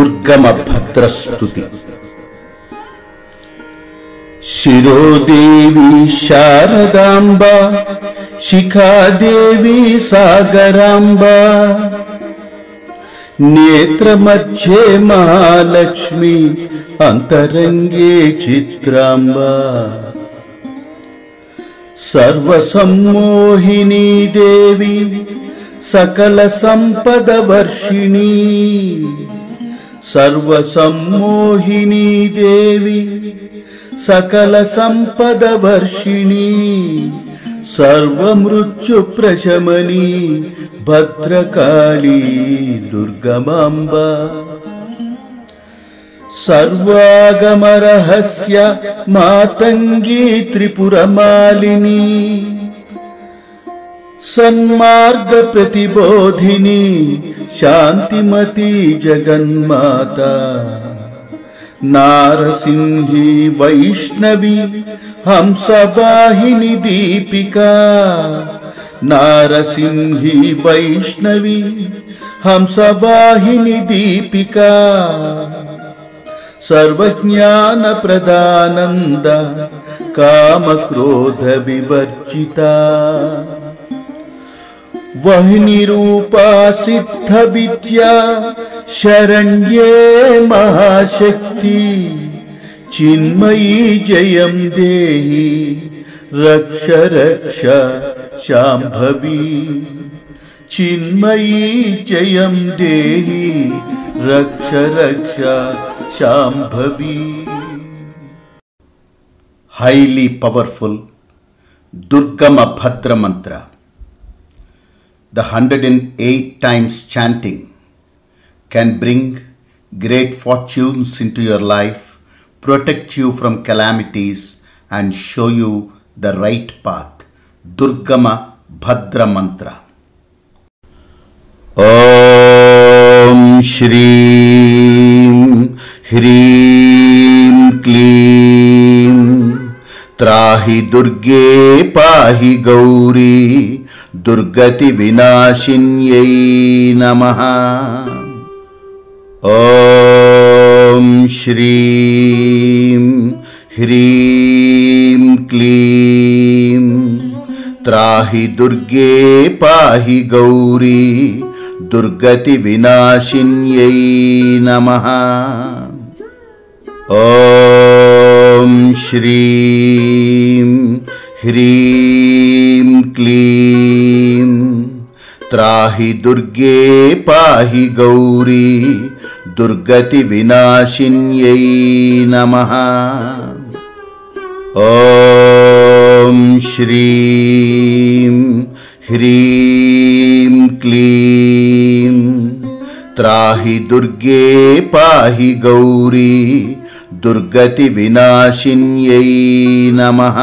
దుర్గమ భద్రస్తుతి. శిరోదేవి శారదాంబ, శిఖాదేవి సాగరాంబ, నేత్రమధ్యే మహాలక్ష్మి, అంతరంగే చిత్రాంబ. సర్వసమ్మోహినీ దేవి, సకల సంపద వర్షిణీ. సర్వసమ్మోహినీ దేవి, సకల సంపద వర్షిణీ. సర్వమృత్యు ప్రశమనీ, భద్రకాళీ దుర్గమాంబ. సర్వాగమ రహస్య మాతంగీ త్రిపురమాలినీ. సన్మార్గ ప్రతిబోధిని, శాంతిమతి జగన్మాత. నారసింహి వైష్ణవి, హంసవాహిని దీపికా. నారసింహి వైష్ణవి, హంసవాహిని దీపికా. సర్వజ్ఞాన ప్రదానంద, కామక్రోధ వివర్జితా. వహిని రూపా సిద్ధ విద్యా, శరణ్యే మహాశక్తి. చిన్మయీ జయం దేహి, రక్ష రక్ష శాంభవి. చిన్మయీ జయం దేహి, రక్ష రక్ష Shambhavi. Highly powerful దుర్గమ Bhadra Mantra. The 108 times chanting can bring great fortunes into your life, protect you from calamities and show you the right path. Durgama Bhadra Mantra. Om Shreem Hreem Kleem Trahi Durge Pahi Gauri दुर्गति विनाशिन्यै नमः. ओम श्रीं ह्रीं क्लीं त्राहि दुर्गे पाहि गौरी दुर्गति विनाशिन्यै नमः. ओम श्रीं ह्रीं क्लीं त्राहि दुर्गे पाहि गौरी दुर्गति विनाशिन्यै नमः. ओम श्रीं ह्रीं क्लीं त्राहि दुर्गे पाहि गौरी दुर्गति विनाशिन्यै नमः.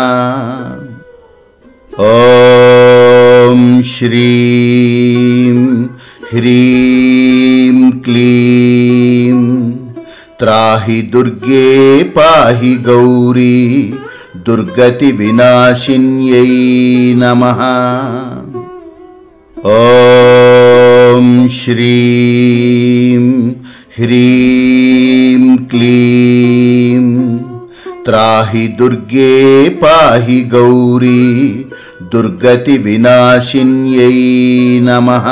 ओम श्रीं ह्रीं क्लीं त्राहि दुर्गे पाहि गौरी दुर्गति विनाशिन्यै नमः. ओम श्रीं ह्रीं क्लीं त्राहि दुर्गे पाहि गौरी दुर्गति विनाशिन्यै नमः.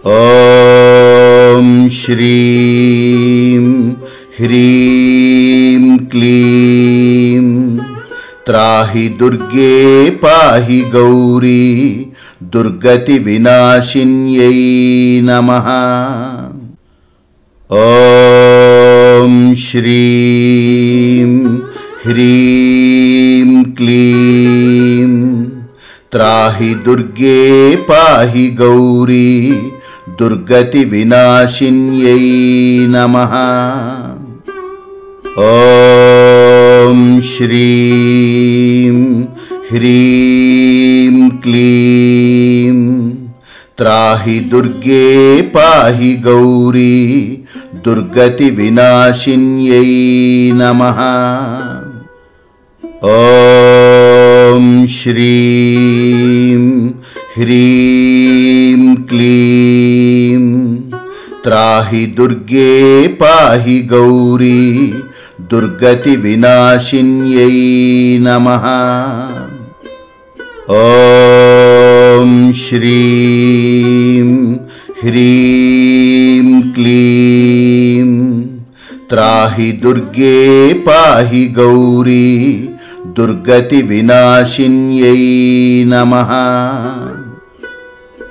ओम श्रीं ह्रीं क्लीं त्राहि दुर्गे पाहि गौरी दुर्गति विनाशिन्यै नमः. ओम श्रीं ह्रीं क्लीं त्राहि दुर्गे पाहि गौरी दुर्गति विनाशिन्यै नमः. ओम श्रीं ह्रीं क्लीं त्राहि दुर्गे पाहि गौरी दुर्गति विनाशिन्यै नमः. ओम श्रीं ह्रीं क्लीं त्राहि त्राहि दुर्गे पाहि गौरी दुर्गति विनाशिन्यै नमः। ॐ श्रीं ह्रीं क्लीं त्राहि दुर्गे पाहि गौरी दुर्गति विनाशिन्यै नमः।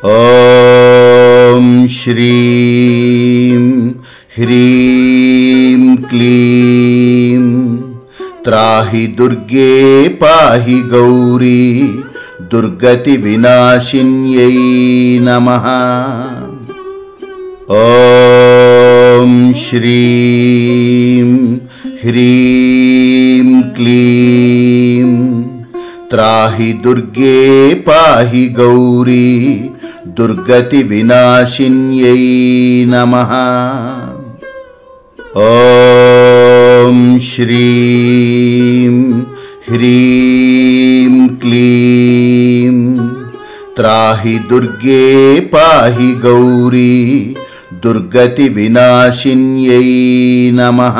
ॐ श्रीं ह्रीं क्लीं त्राहि दुर्गे पाहि गौरी दुर्गति विनाशिन्यै नमः। ॐ श्रीं ह्रीं क्लीं त्राहि दुर्गे पाहि गौरी दुर्गति विनाशिन्यै नमः। ॐ श्रीं ह्रीं क्लीं त्राहि दुर्गे पाहि गौरी दुर्गति विनाशिन्यै नमः।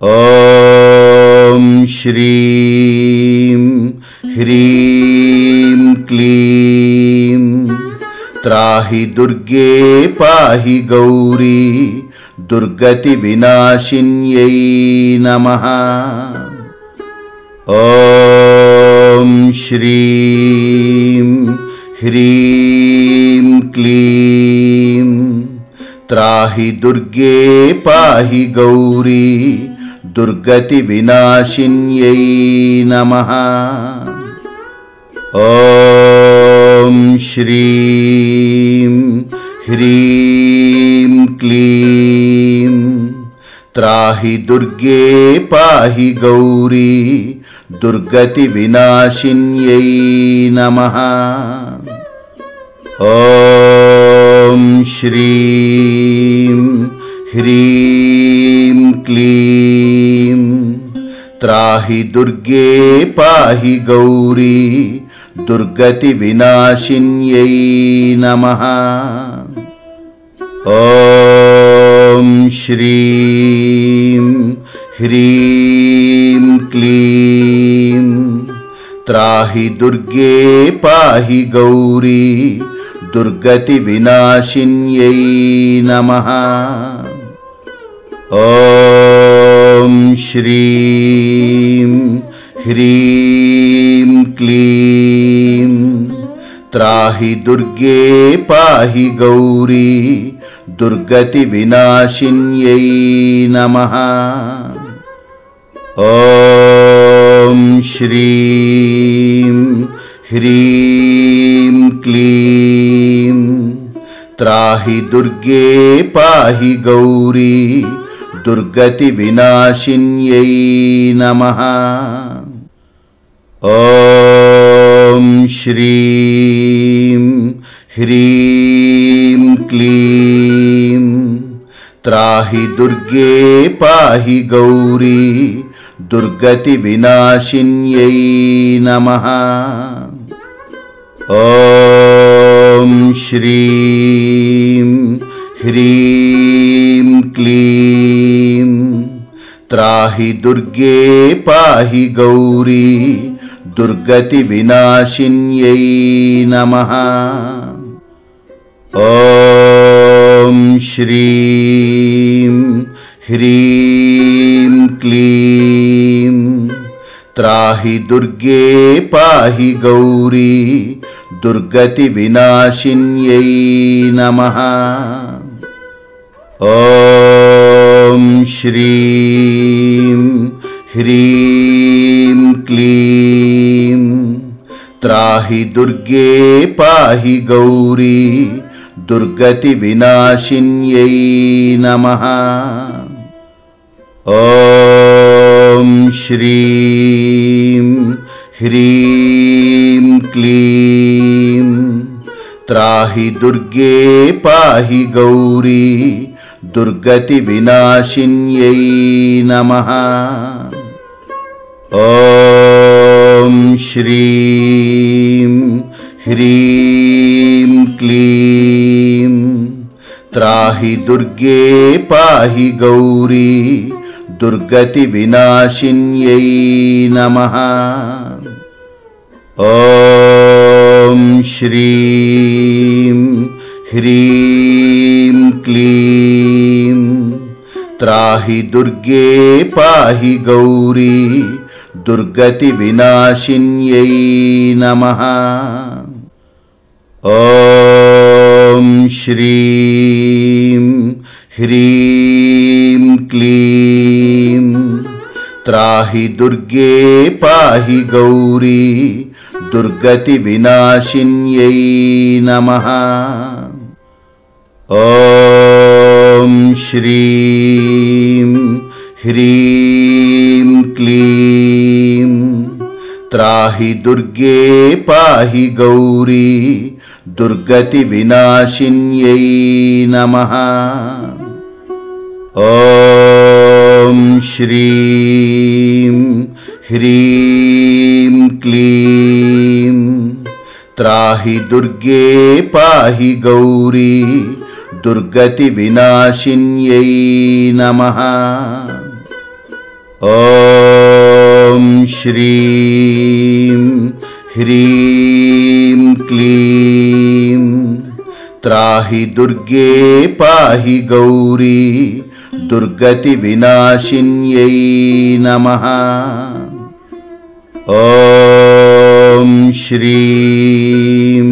ॐ श्रीं ह्रीं क्लीं त्राहि दुर्गे पाहि गौरी दुर्गति विनाशिन्यै नमः। ॐ श्रीं ह्रीं क्लीं त्राहि दुर्गे पाहि गौरी दुर्गति विनाशिन्यै नमः। ॐ श्रीं ह्रीं क्लीं त्राहि दुर्गे पाहि गौरी दुर्गति विनाशिन्यै नमः। ॐ श्रीं ह्रीं क्लीं त्राहि दुर्गे पाहि गौरी दुर्गति विनाशिन्यै नमः। ॐ श्रीं ह्रीं क्लीं त्राहि दुर्गे पाहि गौरी दुर्गति विनाशिन्यै नमः। ॐ श्रीं ह्रीं क्लीं त्राहि दुर्गे पाहि गौरी दुर्गति विनाशिन्यै नमः। ॐ श्रीं ह्रीं क्लीं त्राहि दुर्गे पाहि गौरी दुर्गति विनाशिन्यै नमः। ॐ श्रीं ह्रीं क्लीं त्राहि दुर्गे पाहि गौरी दुर्गति विनाशिन्यै नमः। ॐ श्रीं ह्रीं क्लीं त्राहि दुर्गे पाहि गौरी दुर्गति विनाशिन्यै नमः। ॐ श्रीं ह्रीं क्लीं त्राहि दुर्गे पाहि गौरी दुर्गति विनाशिन्यै नमः। ॐ श्रीं ह्रीं क्लीं त्राहि दुर्गे पाहि गौरी दुर्गति विनाशिन्यै नमः। ॐ श्रीं ह्रीं क्लीं त्राहि दुर्गे पाहि गौरी दुर्गति विनाशिन्यै नमः। ॐ श्रीं ह्रीं क्लीं त्राहि दुर्गे पाहि गौरी दुर्गति विनाशिन्यै नमः। ॐ श्रीं ह्रीं क्लीं त्राहि दुर्गे पाहि गौरी दुर्गति विनाशिन्यै नमः। ॐ श्रीं ह्रीं क्लीं त्राहि दुर्गे पाहि गौरी दुर्गति विनाशिन्यै नमः। ॐ श्रीं ह्रीं क्लीं त्राहि दुर्गे पाहि गौरी दुर्गति विनाशिन्यै नमः। ॐ श्रीं ह्रीं क्लीं त्राहि दुर्गे पाहि गौरी दुर्गति विनाशिन्यै नमः। ॐ श्रीं ह्रीं क्लीं त्राहि दुर्गे पाहि गौरी दुर्गति विनाशिन्यै नमः। ॐ श्रीं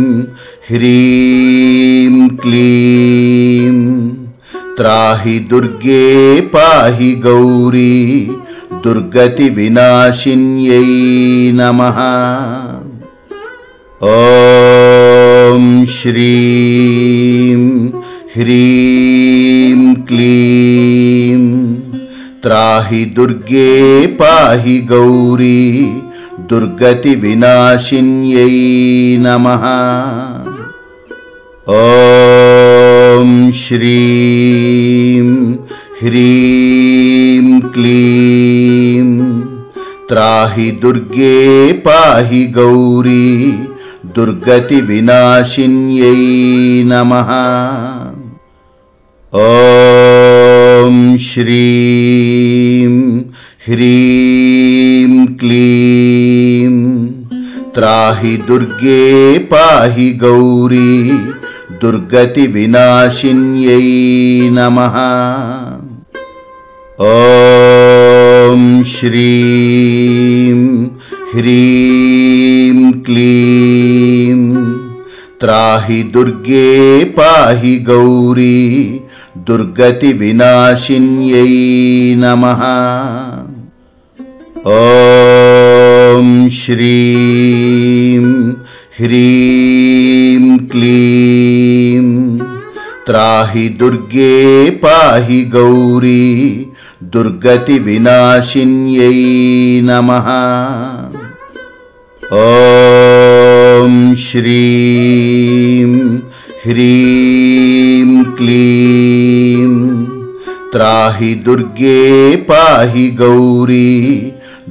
ह्रीं क्लीं त्राहि दुर्गे पाहि गौरी दुर्गति विनाशिन्यै नमः। ॐ श्रीं ह्रीं क्लीं त्राहि दुर्गे पाहि गौरी दुर्गति विनाशिन्यै नमः। ॐ श्रीं ह्रीं क्लीं त्राहि दुर्गे पाहि गौरी दुर्गति विनाशिन्यै नमः। ॐ श्रीं ह्रीं क्लीं त्राहि दुर्गे पाहि गौरी दुर्गति विनाशिन्यै नमः। ॐ श्रीं ह्रीं क्लीं त्राहि दुर्गे पाहि गौरी दुर्गति विनाशिन्यै नमः। ॐ श्रीं ह्रीं क्लीं त्राहि दुर्गे पाहि गौरी दुर्गति विनाशिन्यै नमः। ॐ श्रीं ह्रीं क्लीं त्राहि दुर्गे पाहि गौरी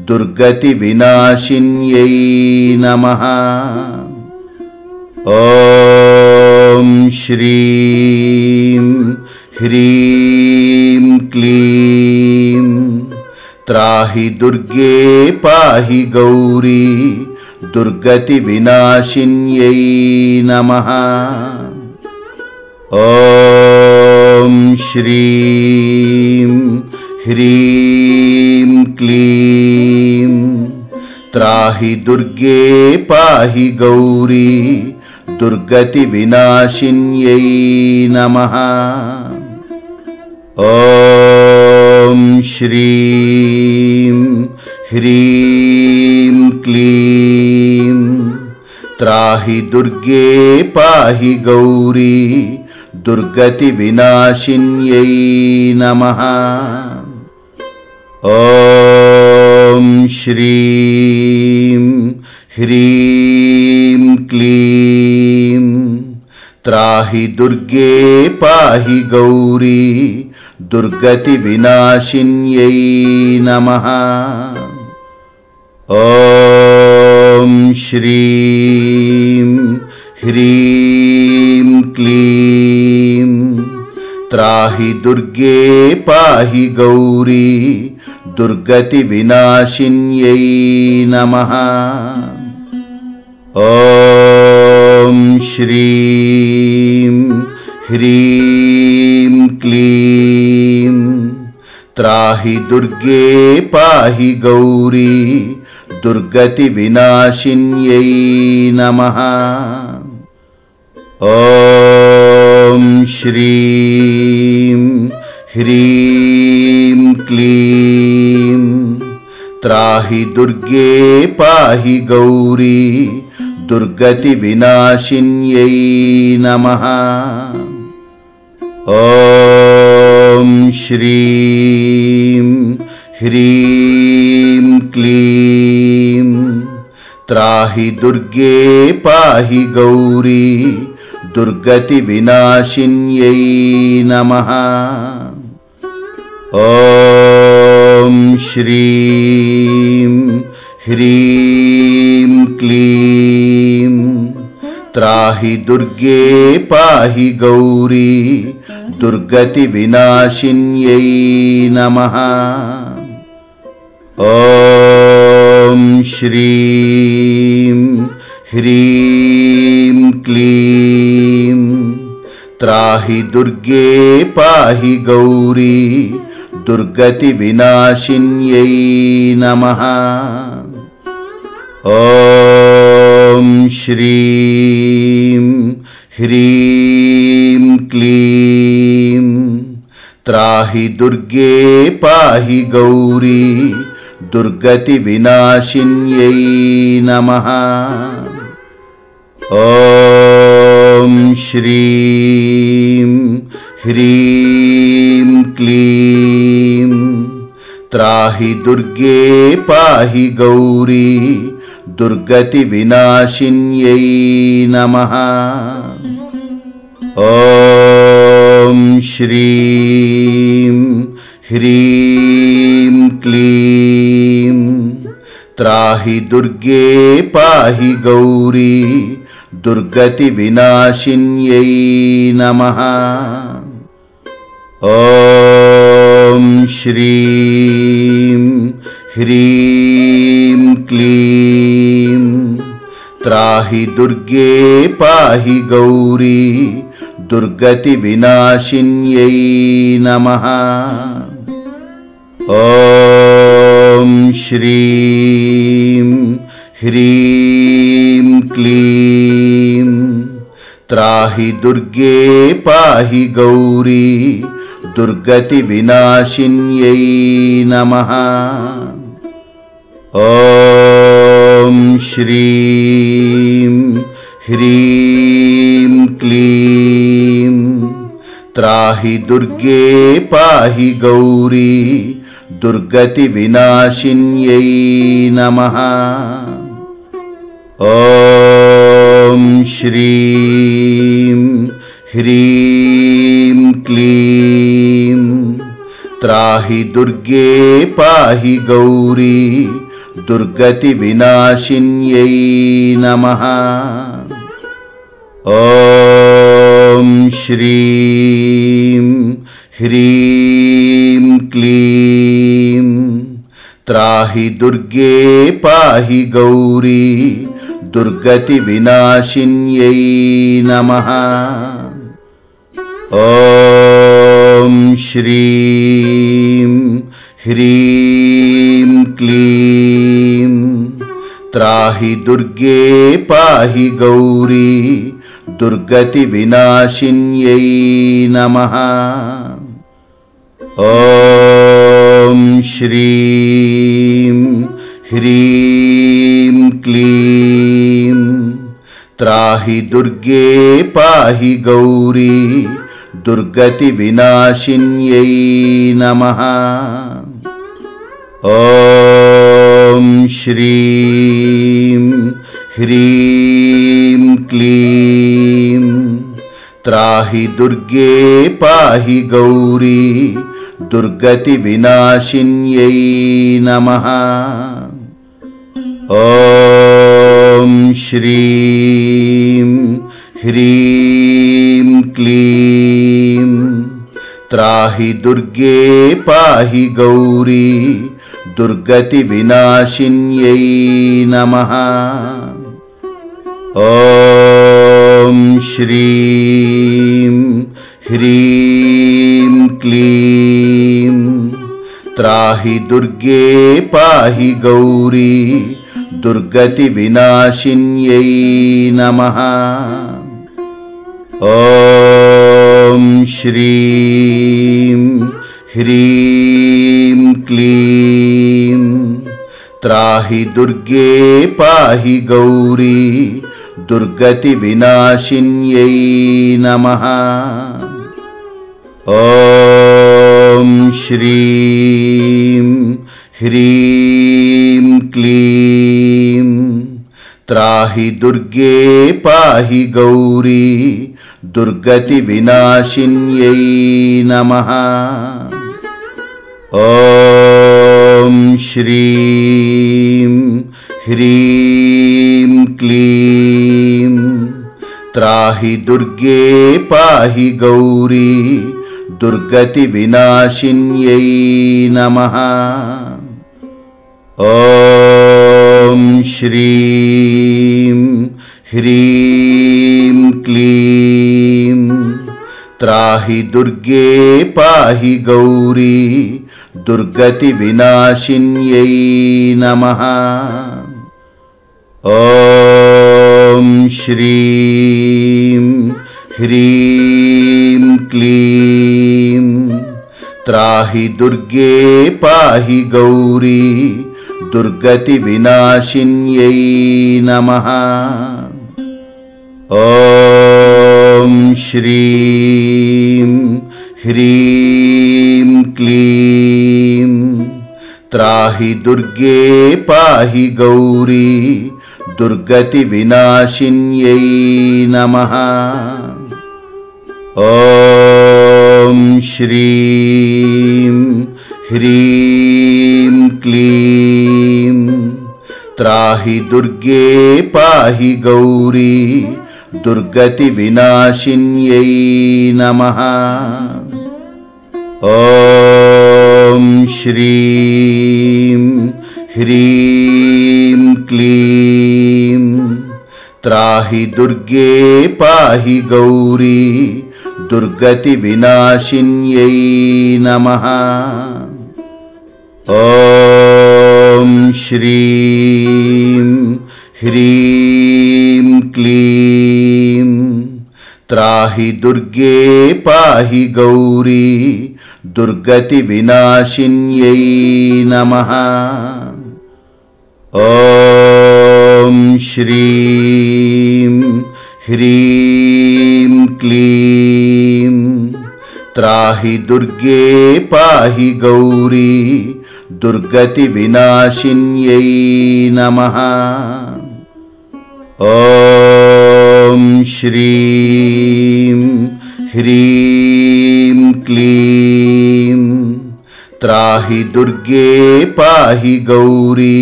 दुर्गति विनाशिन्यै नमः। ॐ श्रीं ह्रीं क्लीं त्राहि दुर्गे पाहि गौरी दुर्गति विनाशिन्यै नमः। ॐ श्रीं ह्रीं क्लीं त्राहि दुर्गे पाहि गौरी दुर्गति विनाशिन्यै नमः। ॐ श्रीं ह्रीं क्लीं त्राहि दुर्गे पाहि गौरी दुर्गति विनाशिन्यै नमः। ॐ श्रीं ह्रीं क्लीं त्राहि दुर्गे पाहि गौरी दुर्गति विनाशिन्यै नमः। ॐ श्रीं ह्रीं क्लीं त्राहि दुर्गे पाहि गौरी दुर्गति विनाशिन्यै नमः। ॐ श्रीं ह्रीं क्लीं त्राहि दुर्गे पाहि गौरी दुर्गति विनाशिन्यै नमः। ॐ श्रीं ह्रीं क्लीं त्राहि दुर्गे पाहि गौरी दुर्गति विनाशिन्यै नमः। ॐ श्रीं ह्रीं क्लीं त्राहि दुर्गे पाहि गौरी दुर्गति विनाशिन्यै नमः। ॐ श्रीं ह्रीं क्लीं त्राहि दुर्गे पाहि गौरी दुर्गति विनाशिन्यै नमः। ॐ श्रीं ह्रीं क्लीं त्राहि दुर्गे पाहि गौरी दुर्गति विनाशिन्यै नमः। ॐ श्रीं ह्रीं क्लीं त्राहि दुर्गे पाहि गौरी दुर्गति विनाशिन्यै नमः। ॐ श्रीं ह्रीं क्लीं त्राहि दुर्गे पाहि गौरी दुर्गति विनाशिन्यै नमः। ॐ श्रीं ह्रीं क्लीं त्राहि दुर्गे पाहि गौरी दुर्गति विनाशिन्यै नमः। ॐ श्रीं ह्रीं क्लीं त्राहि दुर्गे पाहि गौरी दुर्गति विनाशिन्यै नमः। ॐ श्रीं ह्रीं क्लीं त्राहि दुर्गे पाहि गौरी दुर्गति विनाशिन्यै नमः। ॐ श्रीं ह्रीं क्लीं त्राहि दुर्गे पाहि गौरी दुर्गति विनाशिन्यै नमः। ॐ श्रीं ह्रीं क्लीं त्राहि दुर्गे पाहि गौरी दुर्गति विनाशिन्यै नमः। ॐ श्रीं ह्रीं क्लीं त्राहि दुर्गे पाहि गौरी दुर्गति विनाशिन्यै नमः। ॐ श्रीं ह्रीं क्लीं त्राहि दुर्गे पाहि गौरी दुर्गति विनाशिन्यै नमः। ॐ श्रीं ह्रीं क्लीं त्राहि दुर्गे पाहि गौरी दुर्गति विनाशिन्यै नमः। ॐ श्रीं ह्रीं क्लीं त्राहि दुर्गे पाहि गौरी दुर्गति विनाशिन्यै नमः। ॐ श्रीं ह्रीं क्लीं त्राहि दुर्गे पाहि गौरी दुर्गति विनाशिन्यै नमः। ॐ श्रीं ह्रीं क्लीं त्राहि दुर्गे पाहि गौरी दुर्गति विनाशिन्यै नमः। ॐ श्रीं ह्रीं क्लीं त्राहि दुर्गे पाहि गौरी दुर्गति विनाशिन्यै नमः। ॐ श्रीं ह्रीं क्लीं त्राहि दुर्गे पाहि गौरी दुर्गति विनाशिन्यै नमः। ॐ श्रीं ह्रीं क्लीं त्राहि दुर्गे पाहि गौरी दुर्गति विनाशिन्यै नमः। ॐ श्रीं ह्रीं क्लीं त्राहि दुर्गे पाहि गौरी दुर्गति विनाशिन्यै नमः। ॐ श्रीं ह्रीं क्लीं त्राहि दुर्गे पाहि गौरी दुर्गति विनाशिन्यै नमः। ॐ श्रीं ह्रीं क्लीं त्राहि दुर्गे पाहि गौरी दुर्गति विनाशिन्यै नमः। ॐ श्रीं ह्रीं क्लीं त्राहि दुर्गे पाहि गौरी दुर्गति विनाशिन्यै नमः। ॐ श्रीं ह्रीं क्लीं त्राहि दुर्गे पाहि गौरी दुर्गति विनाशिन्यै नमः। ॐ श्रीं ह्रीं क्लीं त्राहि दुर्गे पाहि गौरी दुर्गति विनाशिन्यै नमः। ॐ श्रीं ह्रीं क्लीं त्राहि दुर्गे पाहि गौरी दुर्गति विनाशिन्यै नमः। ॐ श्रीं ह्रीं क्लीं त्राहि दुर्गे पाहि गौरी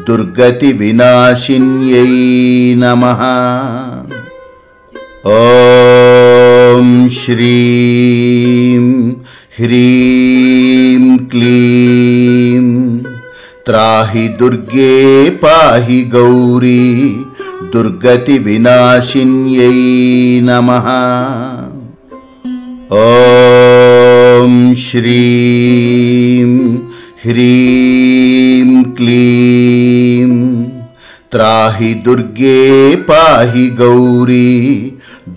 दुर्गति विनाशिन्यै नमः। ॐ श्रीं ह्रीं क्लीं त्राहि दुर्गे पाहि गौरी दुर्गति विनाशिन्यै नमः। ॐ श्रीं ह्रीं क्लीं त्राहि दुर्गे पाहि गौरी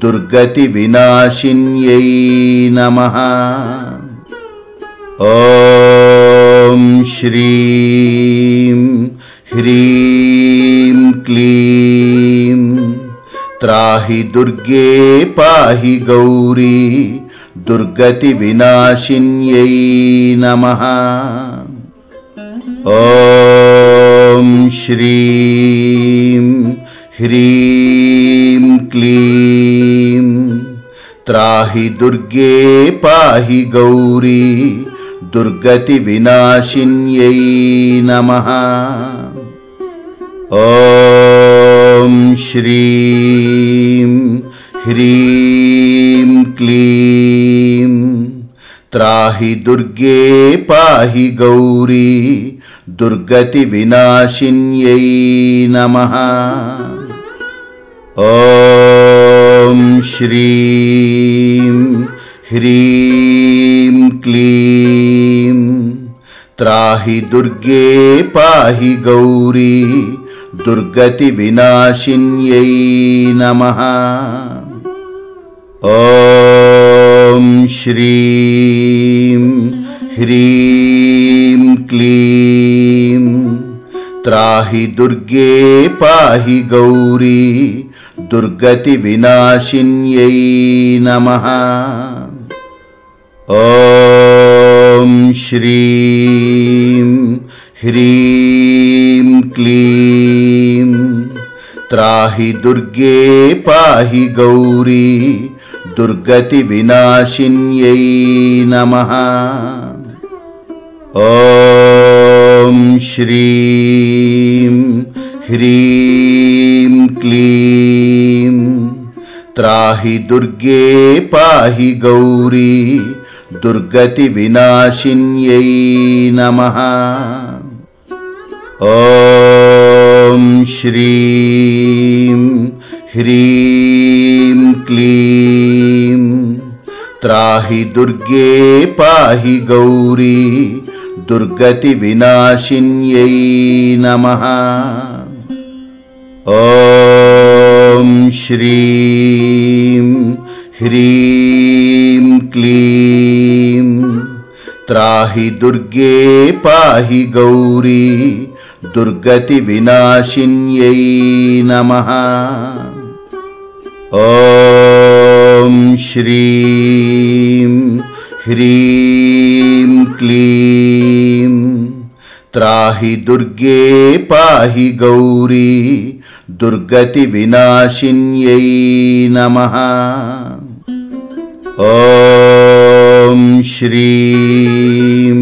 दुर्गति विनाशिन्यै नमः। ॐ श्रीं ह्रीं क्लीं त्राहि दुर्गे पाहि गौरी दुर्गति विनाशिन्यै नमः। ॐ श्रीं ह्रीं क्लीं त्राहि दुर्गे पाहि गौरी दुर्गति विनाशिन्यै नमः। ॐ श्रीं ह्रीं क्लीं त्राहि दुर्गे पाहि गौरी दुर्गति विनाशिन्यै नमः। ॐ श्रीं ह्रीं क्लीं त्राहि दुर्गे पाहि गौरी दुर्गति विनाशिन्यै नमः। ॐ श्रीं ह्रीं क्लीं त्राहि दुर्गे पाहि गौरी दुर्गति विनाशिन्यै नमः। ॐ श्रीं ह्रीं क्लीं त्राहि दुर्गे पाहि गौरी दुर्गति विनाशिन्यै नमः। ॐ श्रीं ह्रीं क्लीं त्राहि दुर्गे पाहि गौरी दुर्गति विनाशिन्यै नमः। ॐ श्रीं ह्रीं क्लीं त्राहि दुर्गे पाहि गौरी दुर्गति विनाशिन्यै नमः। ॐ श्रीं ह्रीं क्लीं त्राहि दुर्गे पाहि गौरी दुर्गति विनाशिन्यै नमः। ॐ श्रीं ह्रीं क्लीं त्राहि दुर्गे पाहि गौरी दुर्गति विनाशिन्यै नमः। ॐ श्रीं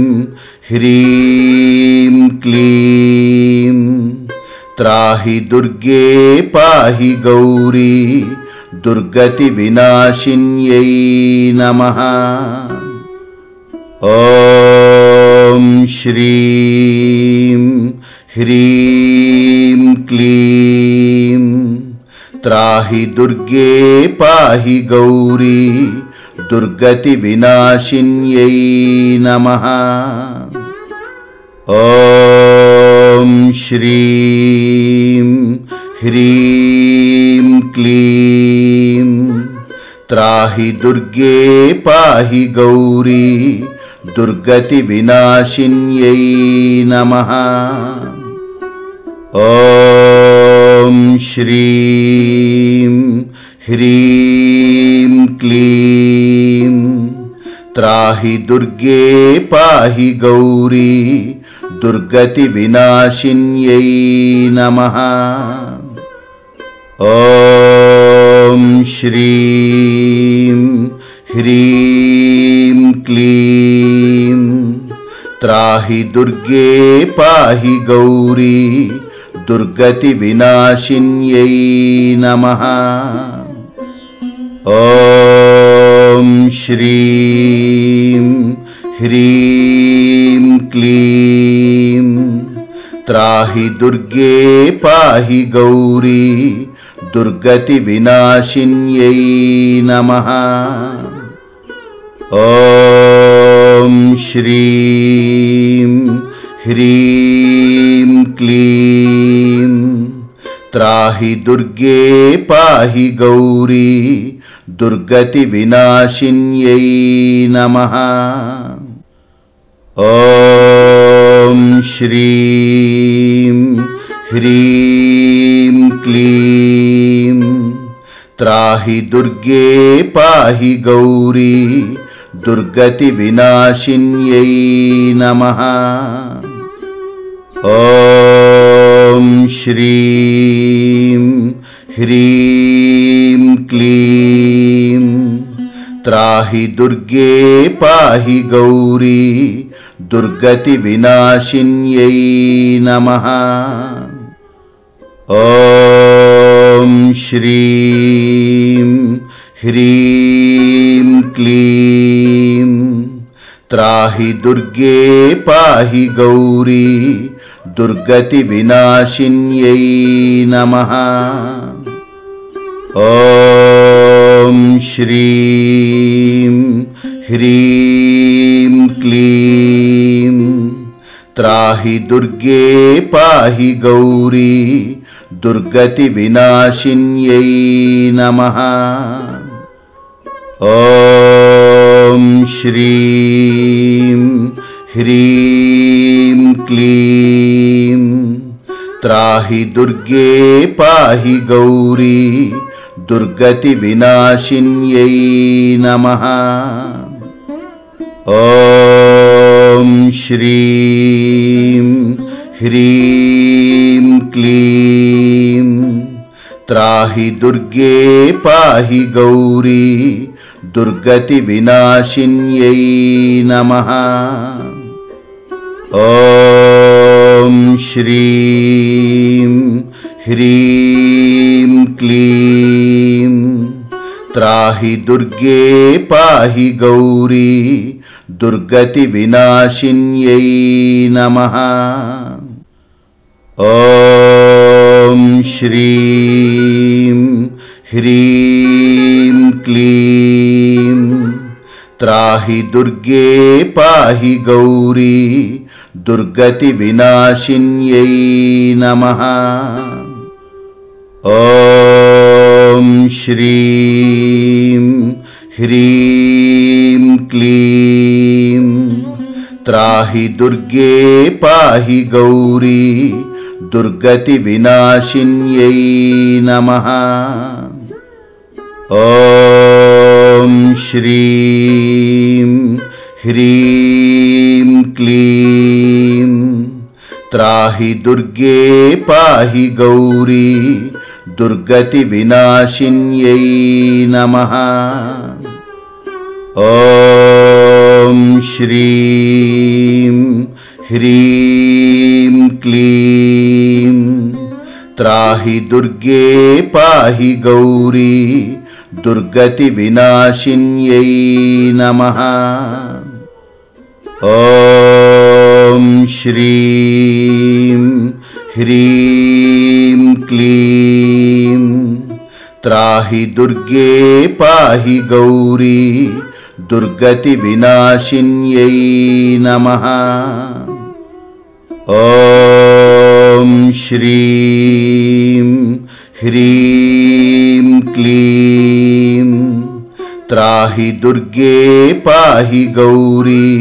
ह्रीं क्लीं त्राहि दुर्गे पाहि गौरी दुर्गति विनाशिन्यै नमः। ॐ श्रीं ह्रीं क्लीं त्राहि दुर्गे पाहि गौरी दुर्गति विनाशिन्यै नमः। ॐ श्रीं ह्रीं क्लीं त्राहि दुर्गे पाहि गौरी दुर्गति विनाशिन्यै नमः। ॐ श्रीं ह्रीं क्लीं त्राहि दुर्गे पाहि गौरी दुर्गति विनाशिन्यै नमः। ॐ श्रीं ह्रीं क्लीं त्राहि दुर्गे पाहि गौरी दुर्गति विनाशिन्यै नमः। ॐ श्रीं ह्रीं क्लीं त्राहि दुर्गे पाहि गौरी दुर्गति विनाशिन्यै नमः। ॐ श्रीं ह्रीं क्लीं त्राहि दुर्गे पाहि गौरी दुर्गति विनाशिन्यै नमः। ॐ श्रीं ह्रीं क्लीं त्राहि दुर्गे पाहि गौरी दुर्गति विनाशिन्यै नमः। ॐ श्रीं ह्रीं क्लीं त्राहि दुर्गे पाहि गौरी दुर्गति विनाशिन्यै नमः। ॐ श्रीं ह्रीं क्लीं त्राहि दुर्गे पाहि गौरी दुर्गति विनाशिन्यै नमः। ॐ श्रीं ह्रीं क्लीं त्राहि दुर्गे पाहि गौरी दुर्गति विनाशिन्यै नमः। ॐ श्रीं ह्रीं क्लीं त्राहि दुर्गे पाहि गौरी दुर्गति विनाशिन्यै नमः। ॐ श्रीं ह्रीं क्लीं त्राहि दुर्गे पाहि गौरी दुर्गति विनाशिन्यै नमः। ॐ श्रीं ह्रीं क्लीं त्राहि दुर्गे पाहि गौरी दुर्गति विनाशिन्यै नमः। ॐ श्रीं ह्रीं क्लीं त्राहि दुर्गे पाहि गौरी दुर्गति विनाशिन्यै नमः। ॐ श्रीं ह्रीं क्लीं त्राहि दुर्गे पाहि गौरी दुर्गति विनाशिन्यै नमः। ॐ श्रीं ह्रीं क्लीं त्राहि दुर्गे पाहि गौरी दुर्गति विनाशिन्यै नमः। ॐ श्रीं ह्रीं क्लीं त्राहि दुर्गे पाहि गौरी दुर्गति विनाशिन्यै नमः। ॐ श्रीं ह्रीं क्लीं त्राहि दुर्गे पाहि गौरी दुर्गति विनाशिन्यै नमः। ॐ श्रीं ह्रीं क्लीं त्राहि दुर्गे पाहि गौरी